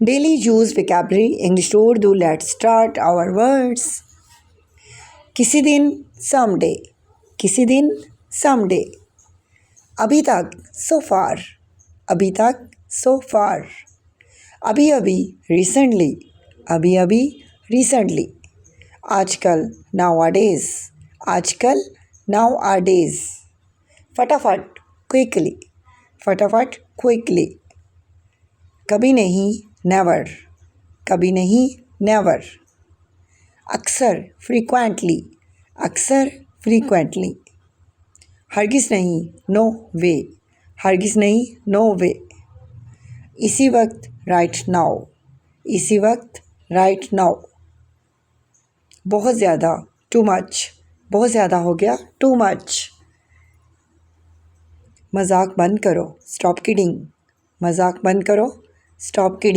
Daily use vocabulary English to Urdu. Let's start our words. किसी दिन someday. किसी दिन someday. अभी तक so far. अभी तक so far. अभी अभी recently. अभी अभी recently. आजकल nowadays. आजकल nowadays. फटाफट quickly. फटाफट quickly. कभी नहीं never. कभी नहीं never. अक्सर frequently. अक्सर frequently. हरगिज़ नहीं no way. हरगिज़ नहीं no way. इसी वक्त right now. इसी वक्त right now. बहुत ज़्यादा too much. बहुत ज़्यादा हो गया too much. मजाक बंद करो stop kidding. मजाक बंद करो stop kidding.